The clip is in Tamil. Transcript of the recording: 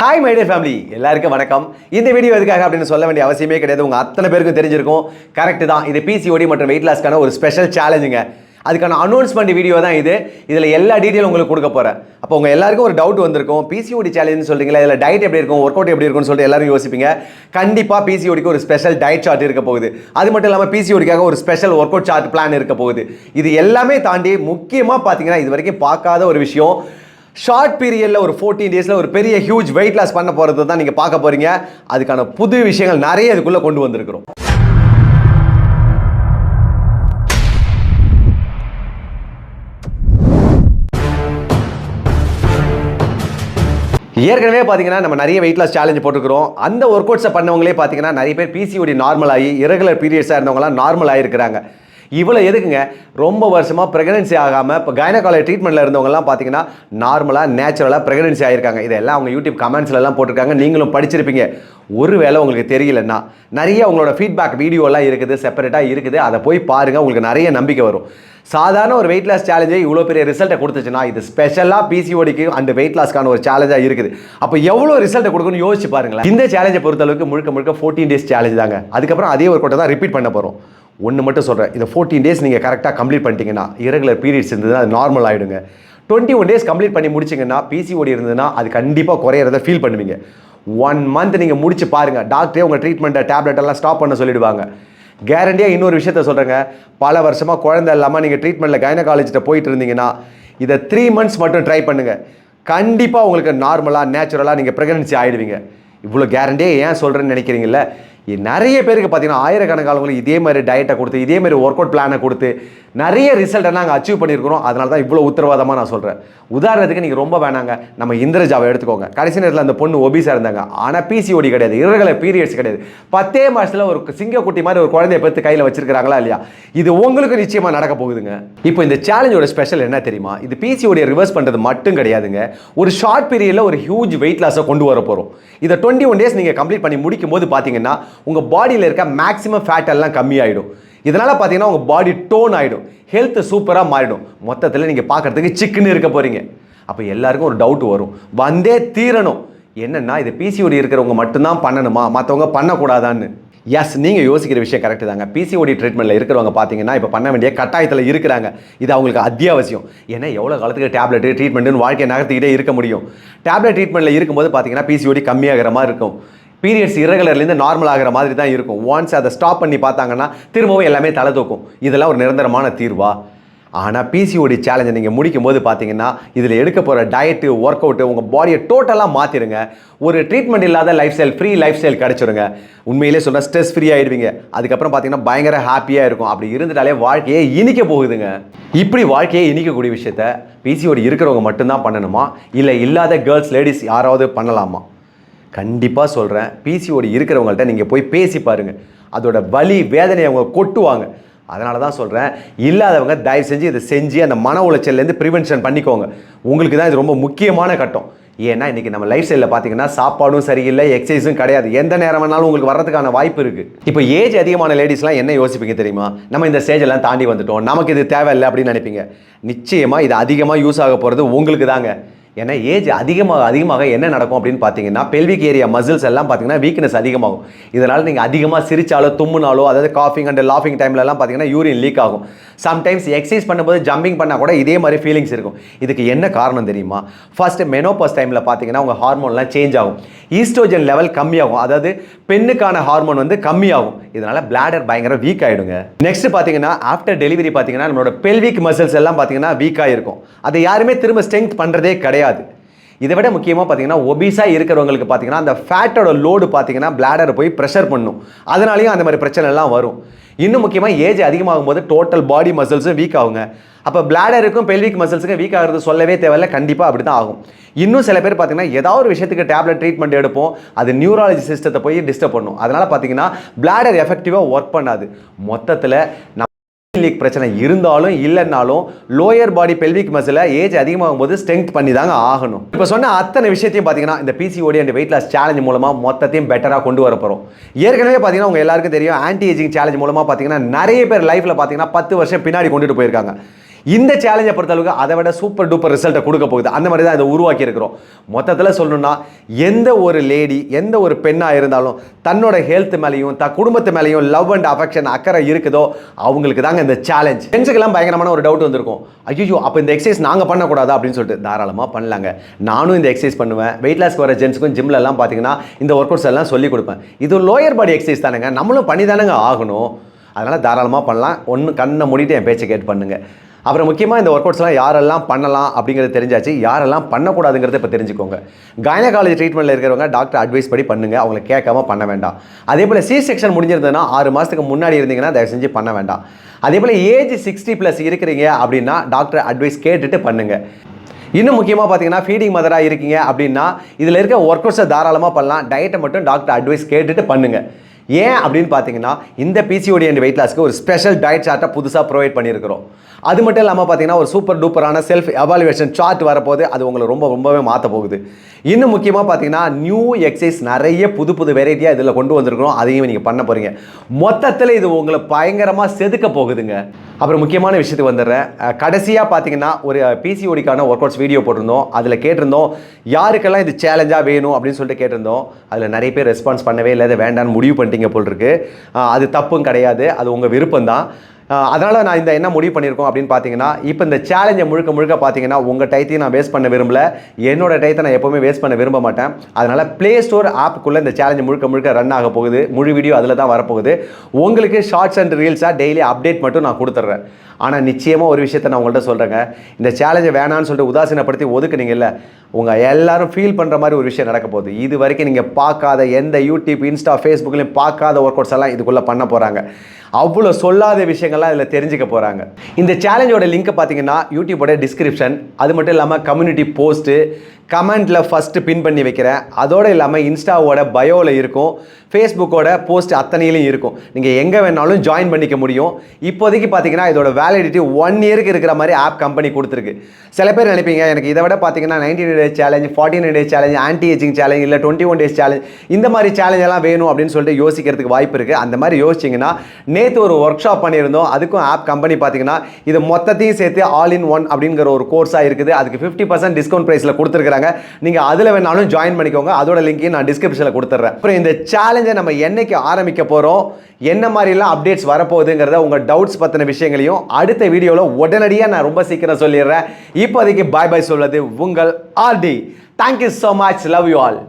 ஹாய் மை டியர் ஃபேமிலி, எல்லாருக்கும் வணக்கம். இந்த வீடியோ எதுக்காக அப்படின்னு சொல்ல வேண்டிய அவசியமே கிடையாது. உங்கள் அத்தனை பேருக்கும் தெரிஞ்சிருக்கும். கரெக்டு தான், இது பிசிஓடி மற்றும் வெயிட் லாஸ்க்கான ஒரு ஸ்பெஷல் சேலஞ்சுங்க. அதுக்கான அனௌன்ஸ்மெண்ட் வீடியோ தான் இது. இதில் எல்லா டீட்டெயிலும் உங்களுக்கு கொடுக்க போகிறேன். அப்போ உங்கள் எல்லாருக்கும் ஒரு டவுட் வந்திருக்கும், பிசிஓடி சேலஞ்சுன்னு சொல்கிறீங்களா, இதில் டயட் எப்படி இருக்கும், ஒர்க் அவுட் எப்படி இருக்கும்னு சொல்லிட்டு எல்லாரும் யோசிப்பீங்க. கண்டிப்பாக பிசிஓடிக்கு ஒரு ஸ்பெஷல் டயட் சார்ட் இருக்க போகுது. அது மட்டும் இல்லாமல் பிசிஓடிக்காக ஒரு special work out chart plan இருக்க போகுது. இது எல்லாமே தாண்டி முக்கியமாக பார்த்தீங்கன்னா இது வரைக்கும் பார்க்காத ஒரு விஷயம், ஷார்ட் பீரியடில் ஒரு 14 டேஸில் ஒரு பெரிய ஹியூஜ் வெயிட் லாஸ் பண்ண போகிறது தான் நீங்கள் பார்க்க போகிறீங்க. அதுக்கான புது விஷயங்கள் நிறைய இதுக்குள்ளே கொண்டு வந்திருக்கிறோம். ஏற்கனவே பார்த்தீங்கன்னா நம்ம நிறைய வெயிட் லாஸ் சேலஞ்ச் போட்டுக்கிறோம். அந்த ஒர்க் அவுட்ஸை பண்ணவங்களே பார்த்தீங்கன்னா நிறைய பேர் பிசிஓடி நார்மல் ஆகி இரகுலர் பீரியட்ஸாக இருந்தவங்களாம் நார்மல் ஆகிருக்கிறாங்க. இவ்வளோ எதுக்குங்க, ரொம்ப வருஷமாக ப்ரெக்னன்சி ஆகாமல் இப்போ கைனகாலஜி ட்ரீட்மெண்ட்டில் இருந்தவங்கலாம் பார்த்தீங்கன்னா நார்மலாக நேச்சுரலாக ப்ரெக்னன்சி ஆகிருக்காங்க. இதெல்லாம் அவங்க யூடியூப் கமெண்ட்ஸ்லாம் போட்டிருக்காங்க, நீங்களும் படிச்சிருப்பீங்க. ஒருவேளை உங்களுக்கு தெரியலன்னா நிறைய உங்களோட ஃபீட்பேக் வீடியோலாம் இருக்குது, செப்பரேட்டாக இருக்குது, அதை போய் பாருங்கள், உங்களுக்கு நிறைய நம்பிக்கை வரும். சாதாரண ஒரு வெயிட் லாஸ் சேலஞ்சே இவ்வளோ பெரிய ரிசல்ட்டை கொடுத்துச்சுன்னா இது ஸ்பெஷலாக பிசிஓடிக்கு அந்த வெயிட் லாஸ்க்கான ஒரு சேலஞ்சாக இருக்குது. அப்போ எவ்வளோ ரிசல்ட்டை கொடுக்குன்னு யோசிச்சு பாருங்களேன். இந்த சேலஞ்சை பொறுத்தளவுக்கு முழுக்க 14 டேஸ் சேலஞ்ச் தாங்க. அதுக்கப்புறம் அதே ஒரு கோட்டை தான் ரிப்பீட் பண்ண போகிறோம். ஒன்று மட்டும் சொல்கிறேன், இந்த 14 டேஸ் நீங்கள் கரெக்டாக கம்ப்ளீட் பண்ணிட்டீங்கன்னா இரகுலர் பீரியட்ஸ் இருந்ததுன்னா அது நார்மல் ஆகிடுங்க. 21 டேஸ் கம்ப்ளீட் பண்ணி முடிச்சிங்கன்னா பிசிஓடி இருந்ததுன்னா அது கண்டிப்பாக குறையிறத ஃபீல் பண்ணுவீங்க. 1 மந்த் நீங்கள் முடிச்சு பாருங்கள், டாக்டரே உங்கள் ட்ரீட்மெண்ட்டை டேப்லெட் எல்லாம் ஸ்டாப் பண்ண சொல்லிடுவாங்க. கேரண்டியாக இன்னொரு விஷயத்த சொல்கிறேங்க, பல வருஷமாக குழந்தை இல்லாமல் நீங்கள் ட்ரீட்மெண்ட்டில் கைனகாலஜிஸ்ட்டை போயிட்டு இருந்தீங்கன்னா இதை 3 மந்த்ஸ் மட்டும் ட்ரை பண்ணுங்கள். கண்டிப்பாக உங்களுக்கு நார்மலாக நேச்சுரலாக நீங்கள் ப்ரெக்னன்சி ஆகிடுவீங்க. இவ்வளோ கேரண்டியாக ஏன் சொல்கிறேன்னு நினைக்கிறீங்களே, நிறைய பேருக்கு பார்த்தீங்கன்னா ஆயிரக்கணக்கானவங்களுக்கு இதே மாதிரி டயட்டை கொடுத்து இதே மாதிரி ஒர்க் அவுட் பிளானை கொடுத்து நிறைய ரிசல்ட்டை நாங்கள் அச்சீவ் பண்ணியிருக்கிறோம். அதனால தான் இவ்வளோ உத்தரவாதமாக நான் சொல்கிறேன். உதாரணத்துக்கு நீங்கள் ரொம்ப வேணாங்க, நம்ம இந்திரஜாவை எடுத்துக்கோங்க. கடைசி நேரத்தில் அந்த பொண்ணு ஒபிஸாக இருந்தாங்க, ஆனால் பிசிஓடி கிடையாது, இரகுலர் பீரியட்ஸ் கிடையாது. 10 மாதத்தில் ஒரு சிங்கக்குட்டி மாதிரி ஒரு குழந்தைய பெற்று கையில் வச்சிருக்கிறாங்களா இல்லையா? இது உங்களுக்கு நிச்சயமாக நடக்க போகுதுங்க. இப்போ இந்த சேலஞ்சோட ஸ்பெஷல் என்ன தெரியுமா? இது பிசிஓடியை ரிவர்ஸ் பண்ணுறது மட்டும் கிடையாதுங்க, ஒரு ஷார்ட் பீரியடில் ஒரு ஹியூஜ் வெயிட் லாஸை கொண்டு வர போகிறோம். இதை 21 டேஸ் நீங்கள் கம்ப்ளீட் பண்ணி முடிக்கும் போது பார்த்தீங்கன்னா உங்கள் பாடியில் இருக்க மேக்ஸிமம் ஃபேட் எல்லாம் கம்மியாயிடும். இதனால் பார்த்தீங்கன்னா உங்கள் பாடி டோன் ஆகிடும், ஹெல்த் சூப்பராக மாறிடும். மொத்தத்தில் நீங்கள் பார்க்குறதுக்கு சிக்குன்னு இருக்க போகிறீங்க. அப்போ எல்லாருக்கும் ஒரு டவுட் வரும், வந்தே தீரணும். என்னென்னா இது பிசிஓடி இருக்கிறவங்க மட்டும்தான் பண்ணணுமா, மற்றவங்க பண்ணக்கூடாதான்னு? எஸ், நீங்கள் யோசிக்கிற விஷயம் கரெக்டு தாங்க. பிசிஓடி ட்ரீட்மெண்ட்டில் இருக்கிறவங்க பார்த்தீங்கன்னா இப்போ பண்ண வேண்டிய கட்டாயத்தில் இருக்கிறாங்க. இது அவங்களுக்கு அத்தியாவசியம். ஏன்னா எவ்வளோ காலத்துக்கு டேப்லெட்டு ட்ரீட்மெண்ட்டுன்னு வாழ்க்கையை நகர்த்திக்கிட்டே இருக்க முடியும்? டேப்லெட் ட்ரீட்மெண்ட்டில் இருக்கும்போது பார்த்தீங்கன்னா பிசிஓடி கம்மியாகிற மாதிரி இருக்கும், பீரியட்ஸ் இரகுலர்லேருந்து நார்மல் ஆகிற மாதிரி தான் இருக்கும். ஒன்ஸ் அதை ஸ்டாப் பண்ணி பார்த்தாங்கன்னா திரும்பவும் எல்லாமே தலை தூக்கும். இதெல்லாம் ஒரு நிரந்தரமான தீர்வா? ஆனால் பிசிஓடி சேலஞ்சை நீங்கள் முடிக்கும் போது பார்த்தீங்கன்னா இதில் எடுக்க போகிற டயட்டு ஒர்க் அவுட்டு உங்கள் பாடியை டோட்டலாக மாற்றிடுங்க. ஒரு ட்ரீட்மெண்ட் இல்லாத life style, free life style கிடச்சிருங்க. உண்மையிலே சொன்னால் ஸ்ட்ரெஸ் ஃப்ரீ ஆகிடுவீங்க. அதுக்கப்புறம் பார்த்தீங்கன்னா பயங்கர ஹாப்பியாக இருக்கும். அப்படி இருந்துட்டாலே வாழ்க்கையே இனிக்க போகுதுங்க. இப்படி வாழ்க்கையே இனிக்கக்கூடிய விஷயத்த பிசிஓடி இருக்கிறவங்க மட்டும்தான் பண்ணணுமா, இல்லை இல்லாத கேர்ள்ஸ் லேடிஸ் யாராவது பண்ணலாமா? கண்டிப்பாக சொல்கிறேன், பிசிஓடி இருக்கிறவங்கள்ட்ட நீங்கள் போய் பேசி பாருங்கள். அதோட வலி வேதனையை அவங்க கொட்டுவாங்க. அதனால தான் சொல்கிறேன், இல்லாதவங்க தயவு செஞ்சு இதை செஞ்சு அந்த மன உளைச்சல்லேருந்து ப்ரிவென்ஷன் பண்ணிக்கோங்க. உங்களுக்கு தான் இது ரொம்ப முக்கியமான கட்டம். ஏன்னா இன்றைக்கி நம்ம லைஃப் ஸ்டைலில் பார்த்தீங்கன்னா சாப்பாடும் சரியில்லை, எக்ஸசைஸும் கிடையாது. எந்த நேரம் வேணாலும் உங்களுக்கு வர்றதுக்கான வாய்ப்பு இருக்குது. இப்போ ஏஜ் அதிகமான லேடிஸ்லாம் என்ன யோசிப்பீங்க தெரியுமா? நம்ம இந்த ஸ்டேஜெல்லாம் தாண்டி வந்துட்டோம், நமக்கு இது தேவையில்லை அப்படின்னு நினைப்பீங்க. நிச்சயமாக இது அதிகமாக யூஸ் ஆக போகிறது உங்களுக்கு தாங்க. ஏன்னா ஏஜ் அதிகமாக என்ன நடக்கும் அப்படின்னு பார்த்தீங்கன்னா பெல்விக் ஏரியா மசில்ஸ் எல்லாம் பார்த்தீங்கன்னா வீக்னஸ் அதிகமாகும். இதனால் நீங்கள் அதிகமாக சிரிச்சாலோ தும்முனாலோ, அதாவது காஃபிங் அண்ட் லாஃபிங் டைம்லலாம் பார்த்தீங்கன்னா யூரின் லீக் ஆகும். சம்டைம்ஸ் எக்ஸசைஸ் பண்ணும்போது ஜம்பிங் பண்ணால் கூட இதே மாதிரி ஃபீலிங்ஸ் இருக்கும். இதுக்கு என்ன காரணம் தெரியுமா? ஃபர்ஸ்ட் மெனோபாஸ் டைமில் பார்த்தீங்கன்னா உங்கள் ஹார்மோன்லாம் சேஞ்ச் ஆகும், ஈஸ்ட்ரோஜன் லெவல் கம்மியாகும், அதாவது பெண்ணுக்கான ஹார்மோன் வந்து கம்மியாகும். இதனால் பிளாடர் பயங்கர வீக் ஆகிடுங்க. நெக்ஸ்ட் பார்த்தீங்கன்னா ஆஃப்டர் டெலிவரி பார்த்தீங்கன்னா நம்மளோட பெல்விக் மசில்ஸ் எல்லாம் பார்த்தீங்கன்னா வீக்காக இருக்கும். அதை யாருமே திரும்ப ஸ்ட்ரெங்க் பண்ணுறதே கிடையாது. இதை விட முக்கியமாக பார்த்தீங்கன்னா ஒபிஸாக இருக்கிறவங்களுக்கு பார்த்தீங்கன்னா அந்த ஃபேட்டோட லோடு பார்த்தீங்கன்னா பிளாடரை போய் ப்ரெஷர் பண்ணும். அதனாலேயும் அந்த மாதிரி பிரச்சனை எல்லாம் வரும். இன்னும் முக்கியமாக ஏஜ் அதிகமாகும் போது டோட்டல் பாடி மசில்ஸும் வீக் ஆகுங்க. அப்போ பிளாடருக்கும் பெல்விக் மசில்ஸுக்கும் வீக் ஆகிறது சொல்லவே தேவையில்லை, கண்டிப்பாக அப்படி தான் ஆகும். இன்னும் சில பேர் பார்த்தீங்கன்னா ஏதாவது ஒரு விஷயத்துக்கு டேப்லெட் ட்ரீட்மெண்ட் எடுப்போம், அது நியூராலஜி சிஸ்டத்தை போய் டிஸ்டர்ப் பண்ணும். அதனால் பார்த்தீங்கன்னா பிளாடர் எஃபெக்டிவாக ஒர்க் பண்ணாது. மொத்தத்தில் லீக் பிரச்சனை இருந்தாலும் இல்லைன்னாலும் லோயர் பாடி பெல்விக் மசிலை ஏஜ் அதிகமாகும் போது ஸ்ட்ரெங்க் பண்ணி தாங்க ஆகணும். இப்போ சொன்ன அத்தனை விஷயத்தையும் பார்த்தீங்கன்னா இந்த PCOD and weight loss challenge மூலமாக மொத்தத்தையும் பெட்டராக கொண்டு வர போகிறோம். ஏற்கனவே பார்த்தீங்கன்னா உங்கள் எல்லாருக்கும் தெரியும், ஆன்டி ஏஜிங் சேலஞ்ச் மூலமாக பார்த்தீங்கன்னா நிறைய பேர் லைஃப்பில் பார்த்தீங்கன்னா 10 வருஷம் பின்னாடி கொண்டுட்டு போயிருக்காங்க. இந்த சேலஞ்சை பொறுத்தளவுக்கு அதை விட சூப்பர் டூப்பர் ரிசல்ட்டை கொடுக்க போகுது. அந்த மாதிரி தான் இதை உருவாக்கி இருக்கிறோம். மொத்தத்தில் சொல்லணும்னா எந்த ஒரு லேடி எந்த ஒரு பெண்ணாக இருந்தாலும் தன்னோட ஹெல்த் மேலேயும் குடும்பத்து மேலேயும் லவ் அண்ட் அஃபெக்ஷன் அக்கறை இருக்குதோ அவங்களுக்கு தாங்க இந்த சேலஞ்ச். ஜென்ஸுக்கெல்லாம் பயங்கரமான ஒரு டவுட் வந்திருக்கும், ஐயோ அப்போ இந்த எக்ஸசைஸ் நாங்கள் பண்ணக்கூடாதா அப்படின்னு சொல்லிட்டு. தாராளமாக பண்ணலாங்க. நானும் இந்த எக்ஸசைஸ் பண்ணுவேன். வெயிட் லாஸ்க்கு வர ஜென்ஸுக்கும் ஜிம்லலாம் பார்த்தீங்கன்னா இந்த ஒர்க் அவுட்ஸ் எல்லாம் சொல்லி கொடுப்பேன். இது லோயர் பாடி எக்ஸசைஸ் தானேங்க, நம்மளும் பண்ணி தானேங்க ஆகணும். அதனால் தாராளமாக பண்ணலாம். ஒன்று கண்ணை மூடிட்டு என் பேச்சை கேட்டு பண்ணுங்கள். அப்புறம் முக்கியமாக இந்த ஒர்க் அவுட்ஸ்லாம் யாரெல்லாம் பண்ணலாம் அப்படிங்கிறது தெரிஞ்சாச்சு. யாரெல்லாம் பண்ணக்கூடாதுங்கிறத இப்போ தெரிஞ்சுக்கோங்க. கைனகாலஜி ட்ரீட்மெண்ட்டில் இருக்கிறவங்க டாக்டர் அட்வைஸ் படி பண்ணுங்கள். அவங்களை கேட்காம பண்ண வேண்டாம். அதே போல் சி செக்ஷன் முடிஞ்சிருந்ததுன்னா 6 மாதத்துக்கு முன்னாடி இருந்தீங்கன்னா தயவு செஞ்சு பண்ண வேண்டாம். அதே போல் ஏஜ் 60+ இருக்கிறீங்க அப்படின்னா டாக்டர் அட்வைஸ் கேட்டுட்டு பண்ணுங்கள். இன்னும் முக்கியமாக பார்த்தீங்கன்னா ஃபீடிங் மதராக இருக்கீங்க அப்படின்னா இதில் இருக்க ஒர்க் அவுட்ஸை தாராளமாக பண்ணலாம். டயட்டை மட்டும் டாக்டர் அட்வைஸ் கேட்டுட்டு பண்ணுங்கள். ஏன் அப்படின்னு பார்த்தீங்கன்னா இந்த பிசிஓடி அண்ட் வெயிட் லாஸ்க்கு ஒரு ஸ்பெஷல் டயட் சார்ட்டை புதுசாக ப்ரொவைட் பண்ணியிருக்கிறோம். அது மட்டும் இல்லாமல் பார்த்தீங்கன்னா ஒரு சூப்பர் டூப்பரான செல்ஃப் எவாலுவேஷன் சார்ட் வரப்போது. அது உங்களை ரொம்பவே மாற்ற போகுது. இன்னும் முக்கியமாக பார்த்தீங்கன்னா நியூ எக்ஸசைஸ் நிறைய புது வெரைட்டியாக இதில் கொண்டு வந்திருக்கிறோம். அதையும் நீங்கள் பண்ண போகிறீங்க. மொத்தத்தில் இது உங்களை பயங்கரமாக செதுக்க போகுதுங்க. அப்புறம் முக்கியமான விஷயத்துக்கு வந்துடுறேன். கடைசியாக பார்த்தீங்கன்னா ஒரு பிசிஓடிக்கான ஒர்க் அவுட்ஸ் வீடியோ போட்டிருந்தோம். அதில் கேட்டிருந்தோம் யாருக்கெல்லாம் இது சேலஞ்சாக வேணும் அப்படின்னு சொல்லிட்டு கேட்டிருந்தோம். அதில் நிறைய பேர் ரெஸ்பான்ஸ் பண்ணவே இல்லை, அதை வேண்டான்னு முடிவு பண்ணிட்டீங்க போல் இருக்கு. அது தப்பும் கிடையாது, அது உங்கள் விருப்பம் தான். அதனால் நான் இந்த என்ன முடிவு பண்ணியிருக்கோம் அப்படின்னு பார்த்தீங்கன்னா இப்போ இந்த சேலஞ்சை முழுக்க பார்த்தீங்கன்னா உங்கள் டைத்தையும் நான் வேஸ்ட் பண்ண விரும்பல, என்னோட டைத்தை நான் எப்போவுமே வேஸ்ட் பண்ண விரும்ப மாட்டேன். அதனால் ப்ளே ஸ்டோர் ஆப்புக்குள்ளே இந்த சேலஞ்சு முழுக்க ரன் ஆக போகுது. முழு வீடியோ அதில் தான் வரப்போகுது. உங்களுக்கு ஷார்ட்ஸ் அண்ட் ரீல்ஸாக டெய்லி அப்டேட் மட்டும் நான் கொடுத்துட்றேன். ஆனால் நிச்சயமாக ஒரு விஷயத்தை நான் உங்கள்கிட்ட சொல்கிறேங்க, இந்த சேலஞ்சை வேணான்னு சொல்லிட்டு உதாசீனப்படுத்தி ஒதுக்குனீங்கல்ல, உங்கள் எல்லாரும் ஃபீல் பண்ணுற மாதிரி ஒரு விஷயம் நடக்க போகுது. இது வரைக்கும் நீங்கள் பார்க்காத எந்த யூடியூப் இன்ஸ்டா ஃபேஸ்புக்லையும் பார்க்காத ஒர்க் அவுட்ஸ் எல்லாம் இதுக்குள்ளே பண்ண போகிறாங்க. அவ்வளோ சொல்லாத விஷயங்கள்லாம் இதில் தெரிஞ்சுக்க போகிறாங்க. இந்த சேலஞ்சோட லிங்க்கை பார்த்தீங்கன்னா யூடியூபோட டிஸ்கிரிப்ஷன், அது மட்டும் இல்லாமல் கம்யூனிட்டி போஸ்ட்டு கமெண்ட்டில் ஃபஸ்ட்டு பின் பண்ணி வைக்கிறேன். அதோடு இல்லாமல் இன்ஸ்டாவோட பயோவில் இருக்கும், ஃபேஸ்புக்கோட போஸ்ட் அத்தனையிலையும் இருக்கும். நீங்கள் எங்கே வேணாலும் ஜாயின் பண்ணிக்க முடியும். இப்போதைக்கு பார்த்தீங்கன்னா இதோட வேலிடிட்டி 1 இயருக்கு இருக்கிற மாதிரி ஆப் கம்பெனி கொடுத்துருக்கு. சில பேர் நினைப்பீங்க எனக்கு இதை விட பார்த்தீங்கன்னா 90 days challenge, 49 days challenge, anti ageing challenge, இல்லை 21 days சேலஞ்ச், இந்த மாதிரி சேலஞ்ச் எல்லாம் வேணும் அப்படின்னு சொல்லிட்டு யோசிக்கிறதுக்கு வாய்ப்பு இருக்குது. அந்த மாதிரி யோசிச்சிங்கன்னா நேற்று ஒரு ஒர்க் ஷாப் பண்ணியிருந்தோம். அதுக்கும் ஆப் கம்பெனி பார்த்தீங்கன்னா இது மொத்தத்தையும் சேர்த்து ஆல் இன் ஒன் அப்படிங்கிற ஒரு கோர்ஸாக இருக்குது. அதுக்கு 50% டிஸ்கவுண்ட் ப்ரைஸில் கொடுத்துருக்காங்க. நீங்கள் அதில் வேணாலும் ஜாயின் பண்ணிக்கோங்க. அதோட லிங்கையும் நான் டிஸ்கிரிப்ஷனில் கொடுத்துட்றேன். அப்புறம் இந்த சேலஞ்சை நம்ம என்னைக்கு ஆரம்பிக்க போகிறோம், என்ன மாதிரிலாம் அப்டேட்ஸ் வரப்போகுதுங்கிறத உங்கள் டவுட்ஸ் பற்றின விஷயங்களையும் அடுத்த வீடியோவில் உடனடியாக நான் ரொம்ப சீக்கிரம் சொல்லிடுறேன். இப்போதைக்கு பாய் சொல்வது உங்கள் ஆர்டி. Thank you so much. Love you all.